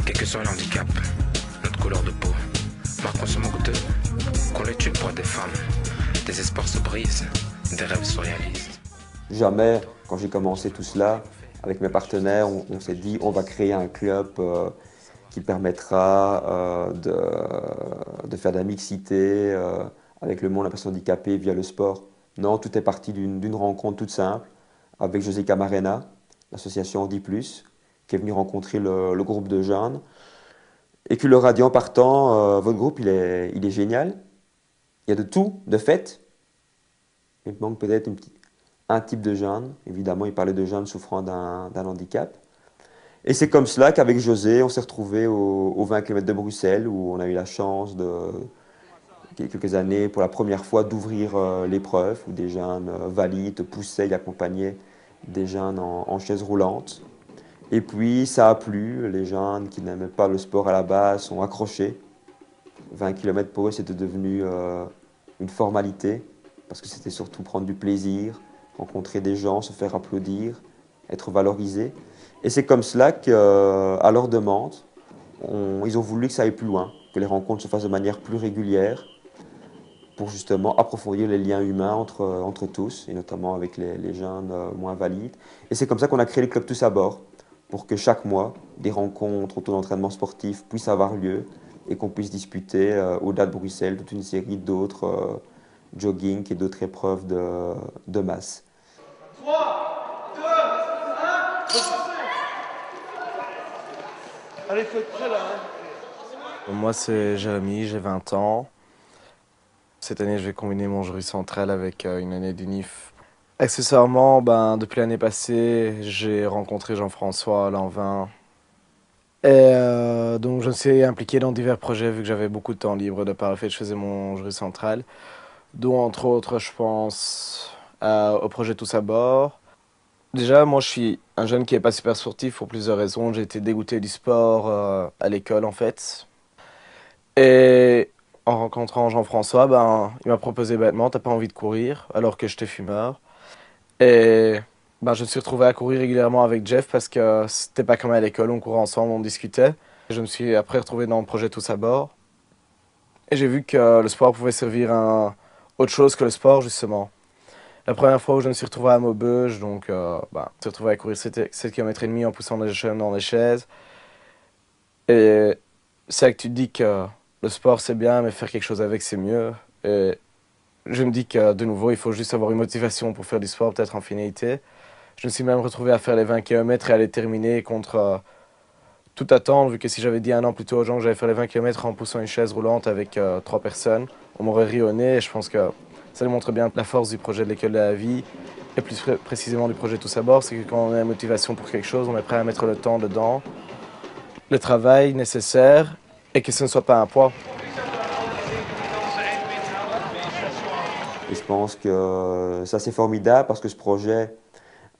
Quel que soit l'handicap, notre couleur de peau, marquons ce mot goûteux, qu'on l'étude pour des femmes. Des espoirs se brisent, des rêves se réalisent. Jamais, quand j'ai commencé tout cela, avec mes partenaires, on s'est dit on va créer un club qui permettra de faire de la mixité avec le monde de la personne handicapée via le sport. Non, tout est parti d'une rencontre toute simple avec José Camarena, l'association Handi Plus, qui est venu rencontrer le groupe de jeunes et qui leur a dit en partant, votre groupe il est génial, il y a de tout, de fait, il manque peut-être un type de jeunes. Évidemment, il parlait de jeunes souffrant d'un handicap. Et c'est comme cela qu'avec José, on s'est retrouvé aux 20 km de Bruxelles, où on a eu la chance quelques années, pour la première fois, d'ouvrir l'épreuve, où des jeunes valides poussaient et accompagnaient des jeunes en chaise roulante. Et puis, ça a plu. Les jeunes qui n'aimaient pas le sport à la base sont accrochés. 20 km pour eux, c'était devenu une formalité, parce que c'était surtout prendre du plaisir, rencontrer des gens, se faire applaudir, être valorisé. Et c'est comme cela qu'à leur demande, ils ont voulu que ça aille plus loin, que les rencontres se fassent de manière plus régulière, pour justement approfondir les liens humains entre tous, et notamment avec les jeunes moins valides. Et c'est comme ça qu'on a créé le Club Tous à bord, pour que chaque mois, des rencontres autour d'entraînement sportif puissent avoir lieu et qu'on puisse disputer au-delà de Bruxelles toute une série d'autres jogging et d'autres épreuves de masse. 3, 2, 1, allez, faut être prêt là. Moi, c'est Jérémy, j'ai 20 ans. Cette année, je vais combiner mon jury central avec une année d'UNIF. Accessoirement, depuis l'année passée, j'ai rencontré Jean-François Lanvin. Et donc, je me suis impliqué dans divers projets vu que j'avais beaucoup de temps libre de par le fait que je faisais mon jury central. Dont, entre autres, je pense au projet Tous à bord. Déjà, moi, je suis un jeune qui n'est pas super sportif pour plusieurs raisons. J'ai été dégoûté du sport à l'école, en fait. Et en rencontrant Jean-François, il m'a proposé bêtement, t'as pas envie de courir, alors que j'étais fumeur. Et je me suis retrouvé à courir régulièrement avec Jeff parce que c'était pas comme à l'école, on courait ensemble, on discutait. Je me suis après retrouvé dans le projet Tous à bord. Et j'ai vu que le sport pouvait servir à autre chose que le sport, justement. La première fois où je me suis retrouvé à Maubeuge, donc je me suis retrouvé à courir 7 km et demi en poussant des jeunes dans les chaises. Et c'est là que tu te dis que le sport c'est bien, mais faire quelque chose avec c'est mieux. Et je me dis que de nouveau, il faut juste avoir une motivation pour faire du sport, peut-être en finalité. Je me suis même retrouvé à faire les 20 km et à les terminer contre toute attente, vu que si j'avais dit un an plus tôt aux gens que j'allais faire les 20 km en poussant une chaise roulante avec 3 personnes, on m'aurait ri au nez. Et je pense que ça démontre bien la force du projet de l'école de la vie, et plus précisément du projet Tous à bord, c'est que quand on a la motivation pour quelque chose, on est prêt à mettre le temps dedans, le travail nécessaire, et que ce ne soit pas un poids. Et je pense que ça c'est formidable parce que ce projet,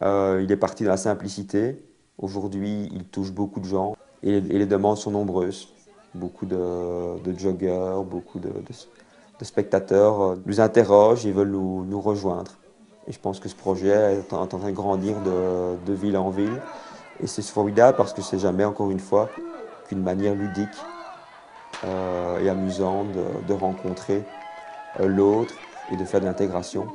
il est parti de la simplicité. Aujourd'hui, il touche beaucoup de gens et les demandes sont nombreuses. Beaucoup de joggeurs, beaucoup de spectateurs nous interrogent et veulent nous rejoindre. Et je pense que ce projet est en train de grandir de ville en ville. Et c'est formidable parce que c'est jamais, encore une fois, qu'une manière ludique et amusante de rencontrer l'autre et de faire de l'intégration.